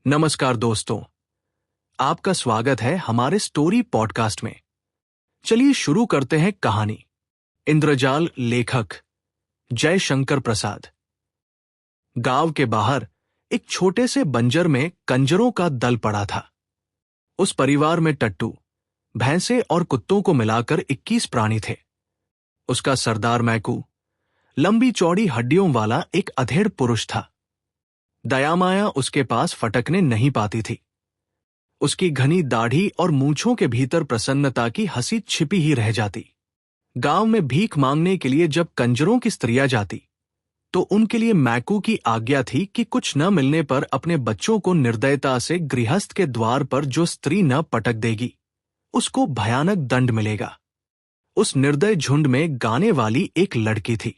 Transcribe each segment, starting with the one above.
नमस्कार दोस्तों, आपका स्वागत है हमारे स्टोरी पॉडकास्ट में। चलिए शुरू करते हैं कहानी। इंद्रजाल। लेखक जयशंकर प्रसाद। गांव के बाहर एक छोटे से बंजर में कंजरों का दल पड़ा था। उस परिवार में टट्टू, भैंसे और कुत्तों को मिलाकर 21 प्राणी थे। उसका सरदार मैकू लंबी चौड़ी हड्डियों वाला एक अधेड़ पुरुष था। दयामाया उसके पास फटकने नहीं पाती थी। उसकी घनी दाढ़ी और मूंछों के भीतर प्रसन्नता की हंसी छिपी ही रह जाती। गांव में भीख मांगने के लिए जब कंजरों की स्त्रियां जाती तो उनके लिए मैकू की आज्ञा थी कि कुछ न मिलने पर अपने बच्चों को निर्दयता से गृहस्थ के द्वार पर जो स्त्री न पटक देगी उसको भयानक दंड मिलेगा। उस निर्दय झुंड में गाने वाली एक लड़की थी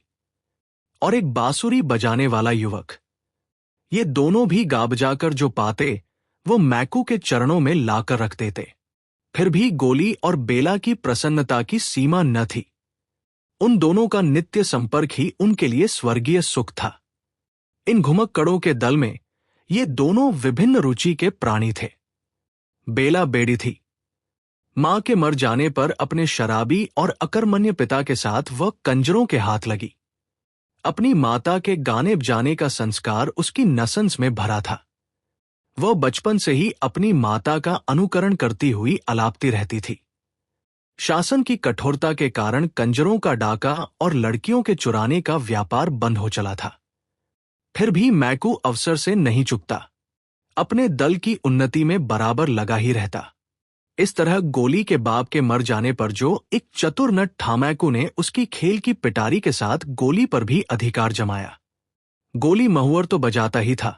और एक बांसुरी बजाने वाला युवक। ये दोनों भी गा बजाकर जो पाते वो मैकू के चरणों में लाकर रख देते। फिर भी गोली और बेला की प्रसन्नता की सीमा न थी। उन दोनों का नित्य संपर्क ही उनके लिए स्वर्गीय सुख था। इन घुमक्कड़ों के दल में ये दोनों विभिन्न रुचि के प्राणी थे। बेला बेड़ी थी। मां के मर जाने पर अपने शराबी और अकर्मण्य पिता के साथ वह कंजरों के हाथ लगी। अपनी माता के गाने बजाने का संस्कार उसकी नसंस में भरा था। वह बचपन से ही अपनी माता का अनुकरण करती हुई अलापती रहती थी। शासन की कठोरता के कारण कंजरों का डाका और लड़कियों के चुराने का व्यापार बंद हो चला था। फिर भी मैकू अवसर से नहीं चूकता। अपने दल की उन्नति में बराबर लगा ही रहता। इस तरह गोली के बाप के मर जाने पर जो एक चतुर नट ठामैकू ने उसकी खेल की पिटारी के साथ गोली पर भी अधिकार जमाया। गोली महुअर तो बजाता ही था,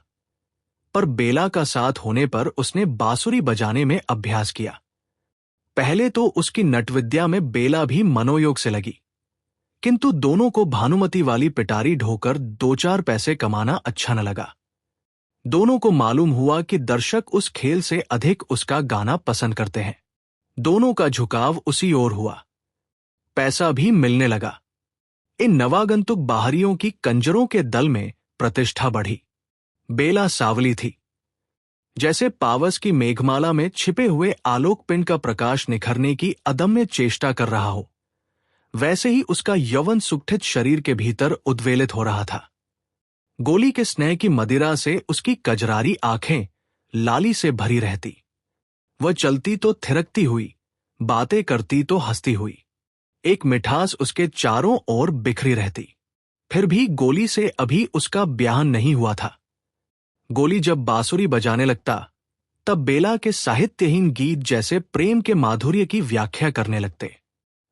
पर बेला का साथ होने पर उसने बांसुरी बजाने में अभ्यास किया। पहले तो उसकी नटविद्या में बेला भी मनोयोग से लगी, किंतु दोनों को भानुमति वाली पिटारी ढोकर 2-4 पैसे कमाना अच्छा न लगा। दोनों को मालूम हुआ कि दर्शक उस खेल से अधिक उसका गाना पसंद करते हैं। दोनों का झुकाव उसी ओर हुआ। पैसा भी मिलने लगा। इन नवागंतुक बाहरियों की कंजरों के दल में प्रतिष्ठा बढ़ी। बेला सावली थी। जैसे पावस की मेघमाला में छिपे हुए आलोक पिंड का प्रकाश निखरने की अदम्य चेष्टा कर रहा हो, वैसे ही उसका यौवन सुगठित शरीर के भीतर उद्वेलित हो रहा था। गोली के स्नेह की मदिरा से उसकी कजरारी आंखें लाली से भरी रहती। वह चलती तो थिरकती हुई, बातें करती तो हंसती हुई। एक मिठास उसके चारों ओर बिखरी रहती। फिर भी गोली से अभी उसका ब्याह नहीं हुआ था। गोली जब बांसुरी बजाने लगता तब बेला के साहित्यहीन गीत जैसे प्रेम के माधुर्य की व्याख्या करने लगते।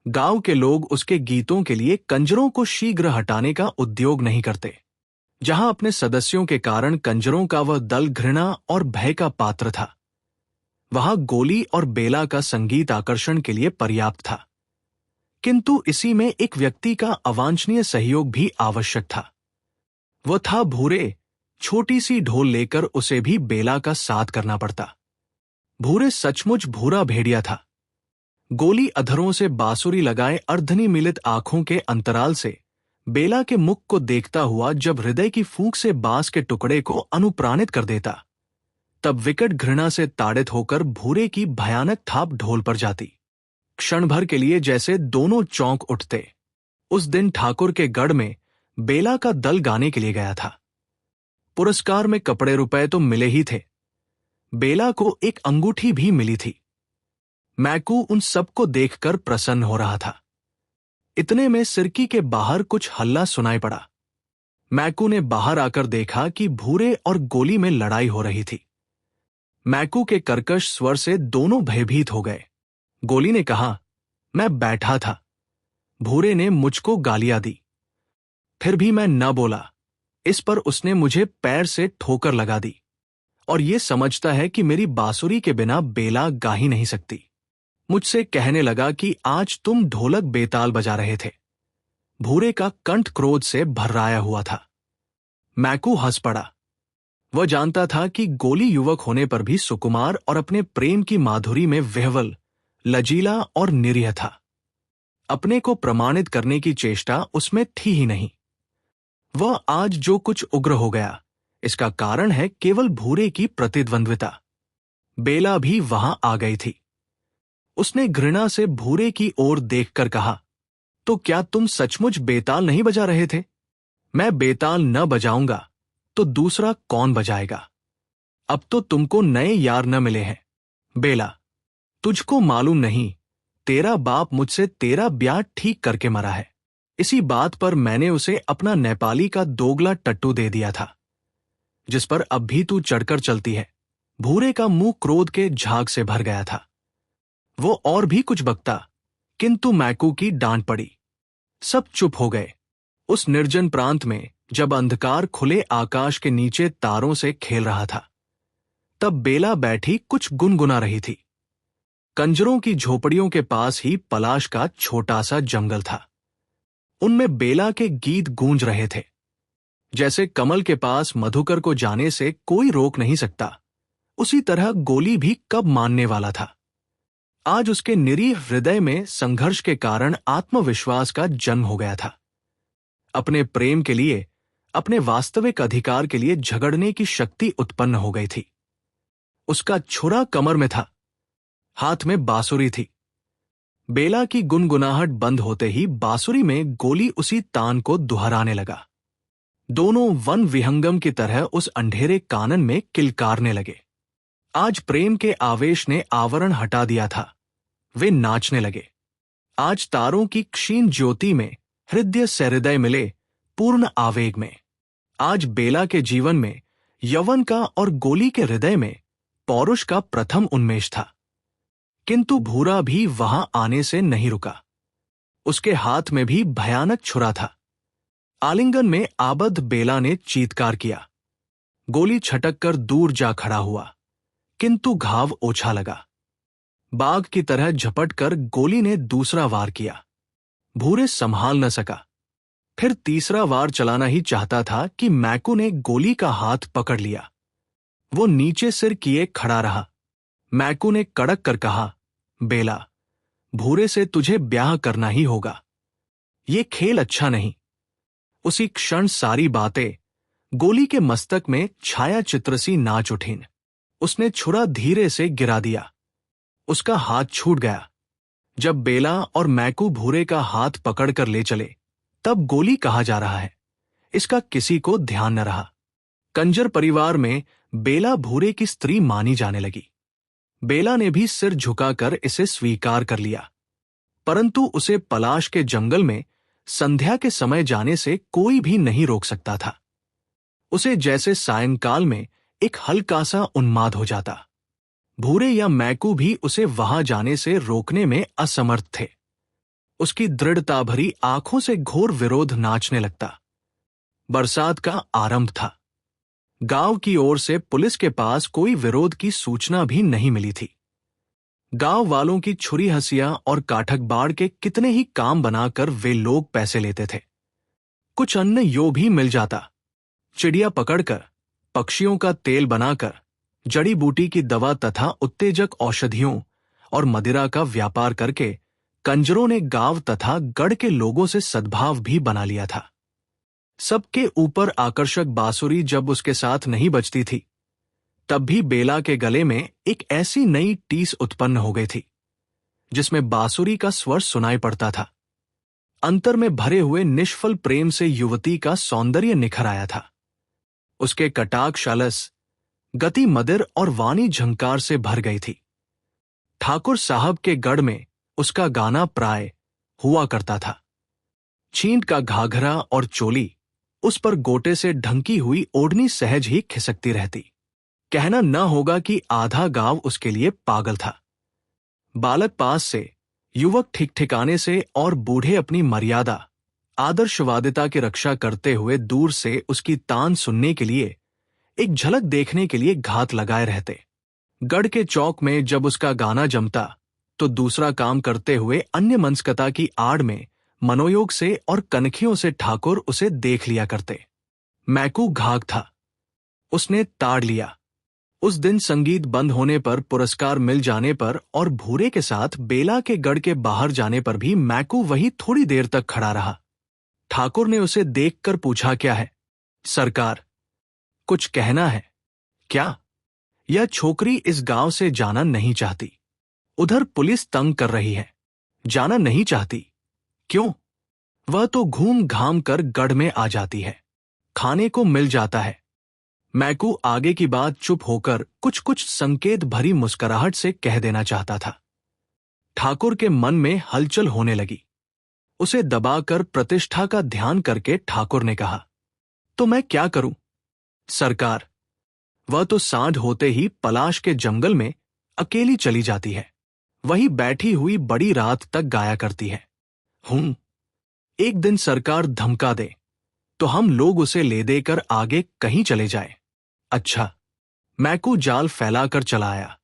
गांव के लोग उसके गीतों के लिए कंजरों को शीघ्र हटाने का उद्योग नहीं करते। जहां अपने सदस्यों के कारण कंजरों का वह दल घृणा और भय का पात्र था, वहां गोली और बेला का संगीत आकर्षण के लिए पर्याप्त था। किंतु इसी में एक व्यक्ति का अवांछनीय सहयोग भी आवश्यक था। वह था भूरे। छोटी सी ढोल लेकर उसे भी बेला का साथ करना पड़ता। भूरे सचमुच भूरा भेड़िया था। गोली अधरों से बांसुरी लगाए अर्धनिमीलित आंखों के अंतराल से बेला के मुख को देखता हुआ जब हृदय की फूंक से बांस के टुकड़े को अनुप्राणित कर देता, तब विकट घृणा से ताड़ित होकर भूरे की भयानक थाप ढोल पर जाती। क्षण भर के लिए जैसे दोनों चौंक उठते। उस दिन ठाकुर के गढ़ में बेला का दल गाने के लिए गया था। पुरस्कार में कपड़े रुपए तो मिले ही थे। बेला को एक अंगूठी भी मिली थी। मैकू उन सबको देखकर प्रसन्न हो रहा था। इतने में सिरकी के बाहर कुछ हल्ला सुनाई पड़ा। मैकू ने बाहर आकर देखा कि भूरे और गोली में लड़ाई हो रही थी। मैकू के कर्कश स्वर से दोनों भयभीत हो गए। गोली ने कहा, मैं बैठा था। भूरे ने मुझको गालियां दी। फिर भी मैं न बोला। इस पर उसने मुझे पैर से ठोकर लगा दी और ये समझता है कि मेरी बांसुरी के बिना बेला गा ही नहीं सकती। मुझसे कहने लगा कि आज तुम ढोलक बेताल बजा रहे थे। भूरे का कंठ क्रोध से भर्राया हुआ था। मैकू हंस पड़ा। वह जानता था कि गोली युवक होने पर भी सुकुमार और अपने प्रेम की माधुरी में विह्वल, लजीला और निरीह था। अपने को प्रमाणित करने की चेष्टा उसमें थी ही नहीं। वह आज जो कुछ उग्र हो गया, इसका कारण है केवल भूरे की प्रतिद्वंद्विता। बेला भी वहां आ गई थी। उसने घृणा से भूरे की ओर देखकर कहा, तो क्या तुम सचमुच बेताल नहीं बजा रहे थे? मैं बेताल न बजाऊंगा तो दूसरा कौन बजाएगा? अब तो तुमको नए यार न मिले हैं। बेला, तुझको मालूम नहीं, तेरा बाप मुझसे तेरा ब्याह ठीक करके मरा है। इसी बात पर मैंने उसे अपना नेपाली का दोगला टट्टू दे दिया था, जिस पर अब भी तू चढ़कर चलती है। भूरे का मुंह क्रोध के झाग से भर गया था। वो और भी कुछ बकता, किंतु मैकू की डांट पड़ी। सब चुप हो गए। उस निर्जन प्रांत में जब अंधकार खुले आकाश के नीचे तारों से खेल रहा था, तब बेला बैठी कुछ गुनगुना रही थी। कंजरों की झोपड़ियों के पास ही पलाश का छोटा सा जंगल था। उनमें बेला के गीत गूंज रहे थे। जैसे कमल के पास मधुकर को जाने से कोई रोक नहीं सकता, उसी तरह गोली भी कब मानने वाला था। आज उसके निरीह हृदय में संघर्ष के कारण आत्मविश्वास का जन्म हो गया था। अपने प्रेम के लिए, अपने वास्तविक अधिकार के लिए झगड़ने की शक्ति उत्पन्न हो गई थी। उसका छुरा कमर में था, हाथ में बांसुरी थी। बेला की गुनगुनाहट बंद होते ही बांसुरी में गोली उसी तान को दोहराने लगा। दोनों वन विहंगम की तरह उस अंधेरे कानन में किलकारने लगे। आज प्रेम के आवेश ने आवरण हटा दिया था। वे नाचने लगे। आज तारों की क्षीण ज्योति में हृदय सहृदय मिले, पूर्ण आवेग में। आज बेला के जीवन में यवन का और गोली के हृदय में पौरुष का प्रथम उन्मेष था। किंतु भूरा भी वहां आने से नहीं रुका। उसके हाथ में भी भयानक छुरा था। आलिंगन में आबद्ध बेला ने चीत्कार किया। गोली छटक कर दूर जा खड़ा हुआ, किंतु घाव ओछा लगा। बाघ की तरह झपट कर गोली ने दूसरा वार किया। भूरे संभाल न सका। फिर तीसरा वार चलाना ही चाहता था कि मैकू ने गोली का हाथ पकड़ लिया। वो नीचे सिर किए खड़ा रहा। मैकू ने कड़क कर कहा, बेला, भूरे से तुझे ब्याह करना ही होगा। ये खेल अच्छा नहीं। उसी क्षण सारी बातें गोली के मस्तक में छाया चित्र सी नाच उठीं। उसने छुरा धीरे से गिरा दिया। उसका हाथ छूट गया। जब बेला और मैकू भूरे का हाथ पकड़कर ले चले, तब गोली कहा जा रहा है, इसका किसी को ध्यान न रहा। कंजर परिवार में बेला भूरे की स्त्री मानी जाने लगी। बेला ने भी सिर झुकाकर इसे स्वीकार कर लिया, परंतु उसे पलाश के जंगल में संध्या के समय जाने से कोई भी नहीं रोक सकता था। उसे जैसे सायंकाल में एक हल्का सा उन्माद हो जाता। भूरे या मैकू भी उसे वहां जाने से रोकने में असमर्थ थे। उसकी दृढ़ता भरी आंखों से घोर विरोध नाचने लगता। बरसात का आरंभ था। गांव की ओर से पुलिस के पास कोई विरोध की सूचना भी नहीं मिली थी। गांव वालों की छुरी हंसियां और काठक बाड़ के कितने ही काम बनाकर वे लोग पैसे लेते थे। कुछ अन्न यो भी मिल जाता। चिड़िया पकड़कर, पक्षियों का तेल बनाकर, जड़ी बूटी की दवा तथा उत्तेजक औषधियों और मदिरा का व्यापार करके कंजरों ने गांव तथा गढ़ के लोगों से सद्भाव भी बना लिया था। सबके ऊपर आकर्षक बांसुरी जब उसके साथ नहीं बजती थी, तब भी बेला के गले में एक ऐसी नई टीस उत्पन्न हो गई थी, जिसमें बांसुरी का स्वर सुनाई पड़ता था। अंतर में भरे हुए निष्फल प्रेम से युवती का सौंदर्य निखर आया था। उसके कटाक्ष अलस, गति मदिर और वाणी झंकार से भर गई थी। ठाकुर साहब के गढ़ में उसका गाना प्राय हुआ करता था। छींट का घाघरा और चोली, उस पर गोटे से ढंकी हुई ओढ़नी सहज ही खिसकती रहती। कहना न होगा कि आधा गांव उसके लिए पागल था। बालक पास से, युवक ठीक ठिकाने से और बूढ़े अपनी मर्यादा, आदर्शवादिता की रक्षा करते हुए दूर से उसकी तान सुनने के लिए, एक झलक देखने के लिए घात लगाए रहते। गढ़ के चौक में जब उसका गाना जमता, तो दूसरा काम करते हुए अन्य मनस्कता की आड़ में मनोयोग से और कनखियों से ठाकुर उसे देख लिया करते। मैकू घाघ था। उसने ताड़ लिया। उस दिन संगीत बंद होने पर, पुरस्कार मिल जाने पर और भूरे के साथ बेला के गढ़ के बाहर जाने पर भी मैकू वही थोड़ी देर तक खड़ा रहा। ठाकुर ने उसे देखकर पूछा, क्या है सरकार? कुछ कहना है क्या? यह छोकरी इस गांव से जाना नहीं चाहती। उधर पुलिस तंग कर रही है। जाना नहीं चाहती? क्यों? वह तो घूम घाम कर गढ़ में आ जाती है। खाने को मिल जाता है। मैकू आगे की बात चुप होकर कुछ कुछ संकेत भरी मुस्कुराहट से कह देना चाहता था। ठाकुर के मन में हलचल होने लगी। उसे दबाकर प्रतिष्ठा का ध्यान करके ठाकुर ने कहा, तो मैं क्या करूं? सरकार, वह तो सांझ होते ही पलाश के जंगल में अकेली चली जाती है। वही बैठी हुई बड़ी रात तक गाया करती है। एक दिन सरकार धमका दे तो हम लोग उसे ले देकर आगे कहीं चले जाए। अच्छा। मैकू जाल फैलाकर चला आया।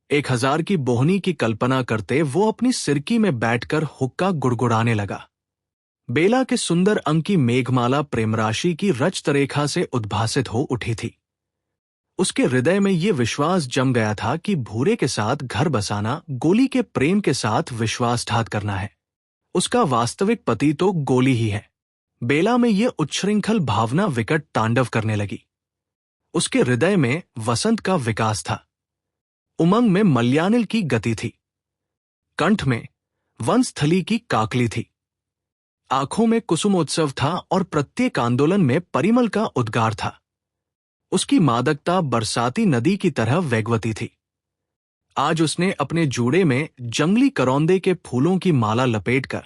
1000 की बोहनी की कल्पना करते वो अपनी सिरकी में बैठकर हुक्का गुड़गुड़ाने लगा। बेला के सुंदर अंग की मेघमाला प्रेमराशि की रचतरेखा से उद्भासित हो उठी थी। उसके हृदय में ये विश्वास जम गया था कि भूरे के साथ घर बसाना गोली के प्रेम के साथ विश्वासघात करना है। उसका वास्तविक पति तो गोली ही है। बेला में ये उच्छृंखल भावना विकट तांडव करने लगी। उसके हृदय में वसंत का विकास था। उमंग में मल्यानिल की गति थी। कंठ में वनस्थली की काकली थी। आंखों में कुसुमोत्सव था और प्रत्येक आंदोलन में परिमल का उद्गार था। उसकी मादकता बरसाती नदी की तरह वेगवती थी। आज उसने अपने जूड़े में जंगली करौंदे के फूलों की माला लपेटकर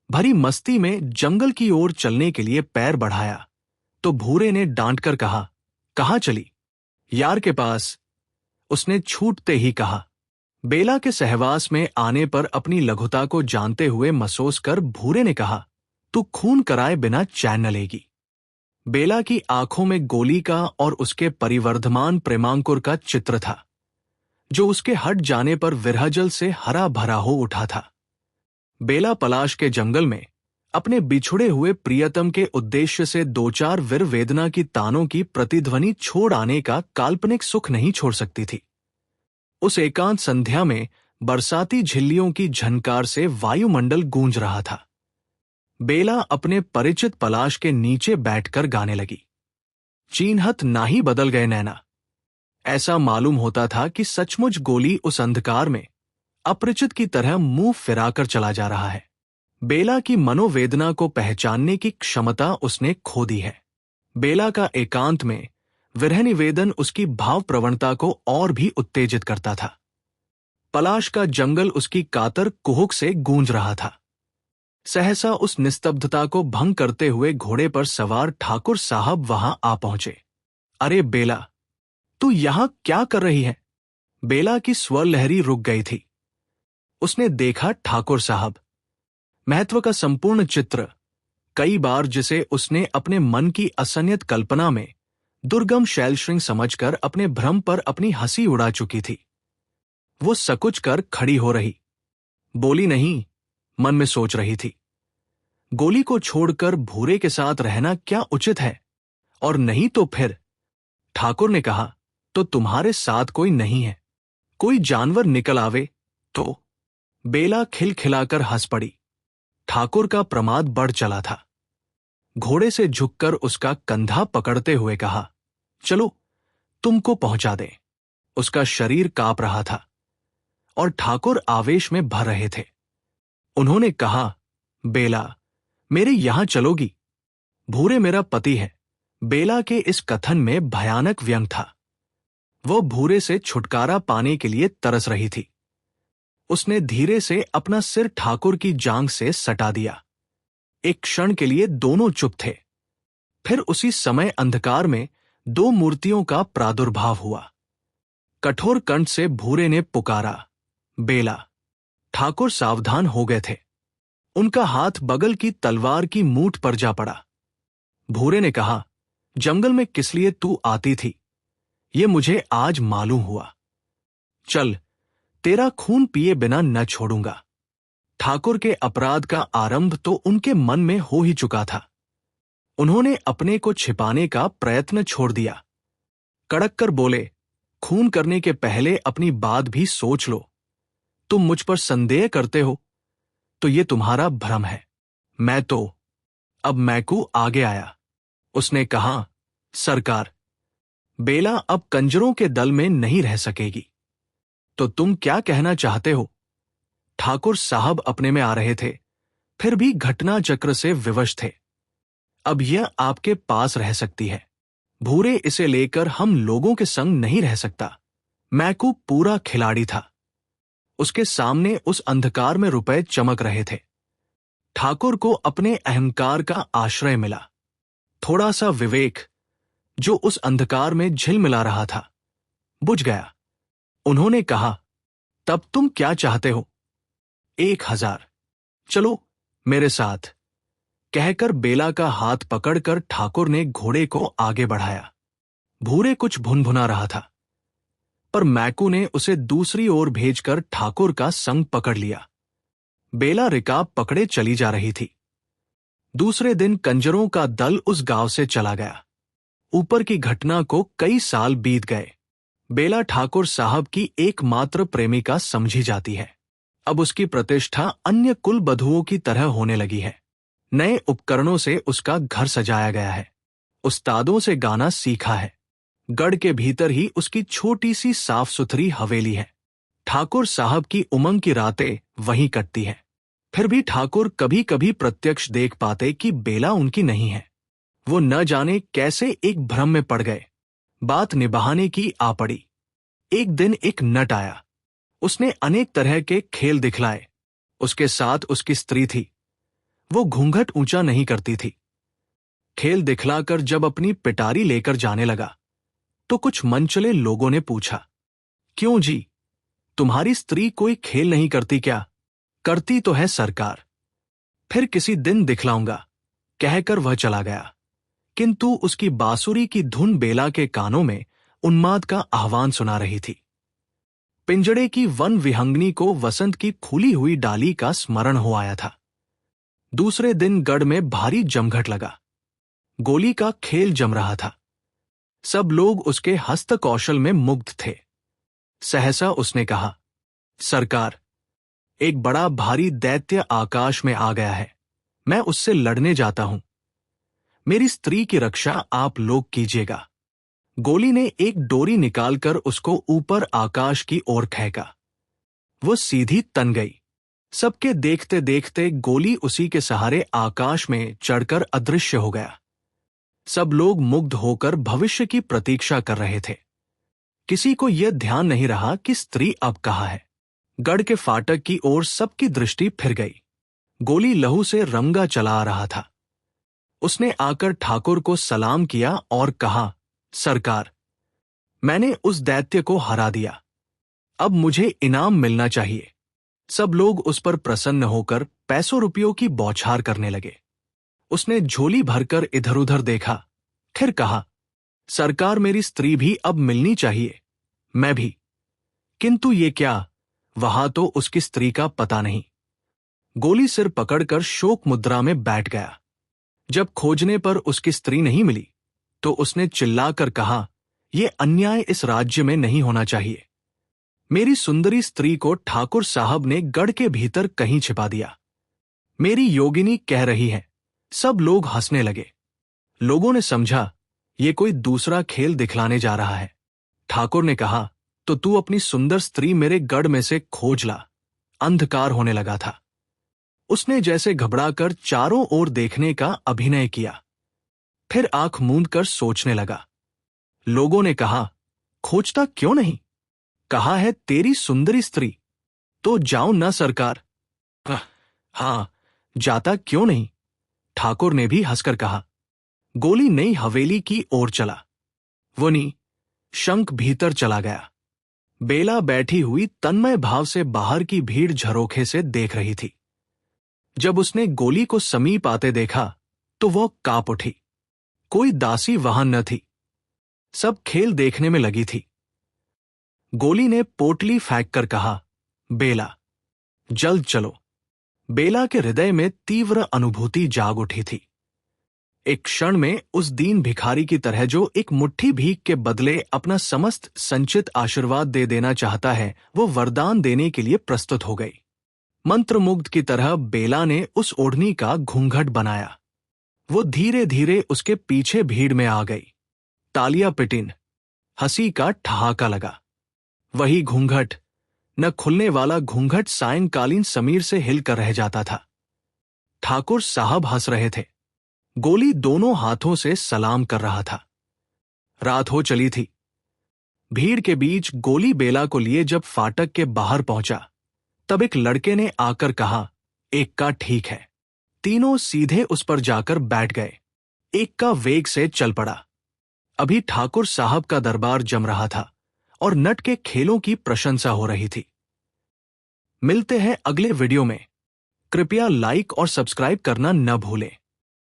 भरी मस्ती में जंगल की ओर चलने के लिए पैर बढ़ाया तो भूरे ने डांटकर कहा, कहाँ चली? यार के पास, उसने छूटते ही कहा। बेला के सहवास में आने पर अपनी लघुता को जानते हुए महसूस कर भूरे ने कहा, तू खून कराए बिना चैन न लेगी। बेला की आंखों में गोली का और उसके परिवर्धमान प्रेमांकुर का चित्र था, जो उसके हट जाने पर विरहजल से हरा भरा हो उठा था। बेला पलाश के जंगल में अपने बिछुड़े हुए प्रियतम के उद्देश्य से 2-4 वीर वेदना की तानों की प्रतिध्वनि छोड़ आने का काल्पनिक सुख नहीं छोड़ सकती थी। उस एकांत संध्या में बरसाती झिल्लियों की झनकार से वायुमंडल गूंज रहा था। बेला अपने परिचित पलाश के नीचे बैठकर गाने लगी। चीन्हत ना ही बदल गए नैना। ऐसा मालूम होता था कि सचमुच गोली उस अंधकार में अपरिचित की तरह मुंह फिराकर चला जा रहा है। बेला की मनोवेदना को पहचानने की क्षमता उसने खो दी है। बेला का एकांत में विरह निवेदन उसकी भाव प्रवणता को और भी उत्तेजित करता था। पलाश का जंगल उसकी कातर कुहुक से गूंज रहा था। सहसा उस निस्तब्धता को भंग करते हुए घोड़े पर सवार ठाकुर साहब वहां आ पहुंचे। अरे बेला, तू यहां क्या कर रही है? बेला की स्वर लहरी रुक गई थी। उसने देखा ठाकुर साहब। महत्व का संपूर्ण चित्र, कई बार जिसे उसने अपने मन की असंयत कल्पना में दुर्गम शैलश्रृंग समझकर अपने भ्रम पर अपनी हंसी उड़ा चुकी थी। वो सकुच कर खड़ी हो रही, बोली नहीं, मन में सोच रही थी। गोली को छोड़कर भूरे के साथ रहना क्या उचित है? और नहीं तो फिर? ठाकुर ने कहा, तो तुम्हारे साथ कोई नहीं है? कोई जानवर निकल आवे तो? बेला खिलखिलाकर हंस पड़ी। ठाकुर का प्रमाद बढ़ चला था। घोड़े से झुककर उसका कंधा पकड़ते हुए कहा, चलो तुमको पहुंचा दें। उसका शरीर कांप रहा था और ठाकुर आवेश में भर रहे थे। उन्होंने कहा, बेला, मेरे यहां चलोगी? भूरे मेरा पति है। बेला के इस कथन में भयानक व्यंग था। वह भूरे से छुटकारा पाने के लिए तरस रही थी। उसने धीरे से अपना सिर ठाकुर की जांघ से सटा दिया। एक क्षण के लिए दोनों चुप थे। फिर उसी समय अंधकार में 2 मूर्तियों का प्रादुर्भाव हुआ। कठोर कंठ से भूरे ने पुकारा, बेला। ठाकुर सावधान हो गए थे। उनका हाथ बगल की तलवार की मूठ पर जा पड़ा। भूरे ने कहा, जंगल में किस लिए तू आती थी, ये मुझे आज मालूम हुआ। चल, तेरा खून पिए बिना न छोड़ूंगा। ठाकुर के अपराध का आरंभ तो उनके मन में हो ही चुका था। उन्होंने अपने को छिपाने का प्रयत्न छोड़ दिया। कड़क कर बोले, खून करने के पहले अपनी बात भी सोच लो। तुम मुझ पर संदेह करते हो तो ये तुम्हारा भ्रम है। मैं तो। अब मैकू आगे आया। उसने कहा, सरकार, बेला अब कंजरों के दल में नहीं रह सकेगी। तो तुम क्या कहना चाहते हो? ठाकुर साहब अपने में आ रहे थे, फिर भी घटना चक्र से विवश थे। अब यह आपके पास रह सकती है। भूरे इसे लेकर हम लोगों के संग नहीं रह सकता। मैकू पूरा खिलाड़ी था। उसके सामने उस अंधकार में रुपए चमक रहे थे। ठाकुर को अपने अहंकार का आश्रय मिला। थोड़ा सा विवेक, जो उस अंधकार में झिलमिला रहा था, बुझ गया। उन्होंने कहा, तब तुम क्या चाहते हो? 1000। चलो मेरे साथ, कहकर बेला का हाथ पकड़कर ठाकुर ने घोड़े को आगे बढ़ाया। भूरे कुछ भुनभुना रहा था, पर मैकू ने उसे दूसरी ओर भेजकर ठाकुर का संग पकड़ लिया। बेला रिकाब पकड़े चली जा रही थी। दूसरे दिन कंजरों का दल उस गांव से चला गया। ऊपर की घटना को कई साल बीत गए। बेला ठाकुर साहब की एकमात्र प्रेमिका समझी जाती है। अब उसकी प्रतिष्ठा अन्य कुल बधुओं की तरह होने लगी है। नए उपकरणों से उसका घर सजाया गया है। उस्तादों से गाना सीखा है। गढ़ के भीतर ही उसकी छोटी सी साफ सुथरी हवेली है। ठाकुर साहब की उमंग की रातें वहीं कटती हैं। फिर भी ठाकुर कभी कभी प्रत्यक्ष देख पाते कि बेला उनकी नहीं है। वो न जाने कैसे एक भ्रम में पड़ गए। बात निभाने की आ पड़ी। एक दिन एक नट आया। उसने अनेक तरह के खेल दिखलाए। उसके साथ उसकी स्त्री थी। वो घूंघट ऊंचा नहीं करती थी। खेल दिखलाकर जब अपनी पिटारी लेकर जाने लगा, तो कुछ मनचले लोगों ने पूछा, क्यों जी, तुम्हारी स्त्री कोई खेल नहीं करती क्या? करती तो है सरकार। फिर किसी दिन दिखलाऊंगा, कहकर वह चला गया। किंतु उसकी बांसुरी की धुन बेला के कानों में उन्माद का आह्वान सुना रही थी। पिंजड़े की वन विहंगनी को वसंत की फूली हुई डाली का स्मरण हो आया था। दूसरे दिन गढ़ में भारी जमघट लगा। गोली का खेल जम रहा था। सब लोग उसके हस्त कौशल में मुग्ध थे। सहसा उसने कहा, सरकार, एक बड़ा भारी दैत्य आकाश में आ गया है। मैं उससे लड़ने जाता हूं। मेरी स्त्री की रक्षा आप लोग कीजिएगा। गोली ने एक डोरी निकालकर उसको ऊपर आकाश की ओर फेंका। वो सीधी तन गई। सबके देखते देखते गोली उसी के सहारे आकाश में चढ़कर अदृश्य हो गया। सब लोग मुग्ध होकर भविष्य की प्रतीक्षा कर रहे थे। किसी को यह ध्यान नहीं रहा कि स्त्री अब कहाँ है। गढ़ के फाटक की ओर सबकी दृष्टि फिर गई। गोली लहू से रंगा चला आ रहा था। उसने आकर ठाकुर को सलाम किया और कहा, सरकार, मैंने उस दैत्य को हरा दिया। अब मुझे इनाम मिलना चाहिए। सब लोग उस पर प्रसन्न होकर पैसों रुपयों की बौछार करने लगे। उसने झोली भरकर इधर उधर देखा, फिर कहा, सरकार, मेरी स्त्री भी अब मिलनी चाहिए। मैं भी। किंतु ये क्या, वहां तो उसकी स्त्री का पता नहीं। गोली सिर पकड़कर शोक मुद्रा में बैठ गया। जब खोजने पर उसकी स्त्री नहीं मिली, तो उसने चिल्लाकर कहा, यह अन्याय इस राज्य में नहीं होना चाहिए। मेरी सुंदरी स्त्री को ठाकुर साहब ने गढ़ के भीतर कहीं छिपा दिया। मेरी योगिनी कह रही है। सब लोग हंसने लगे। लोगों ने समझा ये कोई दूसरा खेल दिखलाने जा रहा है। ठाकुर ने कहा, तो तू अपनी सुंदर स्त्री मेरे गढ़ में से खोज ला। अंधकार होने लगा था। उसने जैसे घबराकर चारों ओर देखने का अभिनय किया। फिर आंख मूंद कर सोचने लगा। लोगों ने कहा, खोजता क्यों नहीं? कहा है तेरी सुंदरी स्त्री। तो जाऊं ना सरकार? हाँ, जाता क्यों नहीं? ठाकुर ने भी हंसकर कहा। गोली नई हवेली की ओर चला। वनी शंख भीतर चला गया। बेला बैठी हुई तन्मय भाव से बाहर की भीड़ झरोखे से देख रही थी। जब उसने गोली को समीप आते देखा, तो वह कांप उठी। कोई दासी वहां न थी। सब खेल देखने में लगी थी। गोली ने पोटली फेंक कर कहा, बेला, जल्द चलो। बेला के हृदय में तीव्र अनुभूति जाग उठी थी। एक क्षण में उस दीन भिखारी की तरह जो एक मुट्ठी भीख के बदले अपना समस्त संचित आशीर्वाद दे देना चाहता है, वो वरदान देने के लिए प्रस्तुत हो गई। मंत्रमुग्ध की तरह बेला ने उस ओढ़नी का घूंघट बनाया। वो धीरे धीरे उसके पीछे भीड़ में आ गई। तालियां पिटीं। हंसी का ठहाका लगा। वही घूंघट, न खुलने वाला घूंघट सायंकालीन समीर से हिलकर रह जाता था। ठाकुर साहब हंस रहे थे। गोली दोनों हाथों से सलाम कर रहा था। रात हो चली थी। भीड़ के बीच गोली बेला को लिए जब फाटक के बाहर पहुंचा, तब एक लड़के ने आकर कहा, एक का ठीक है। तीनों सीधे उस पर जाकर बैठ गए। एक का वेग से चल पड़ा। अभी ठाकुर साहब का दरबार जम रहा था और नट के खेलों की प्रशंसा हो रही थी। मिलते हैं अगले वीडियो में। कृपया लाइक और सब्सक्राइब करना न भूलें।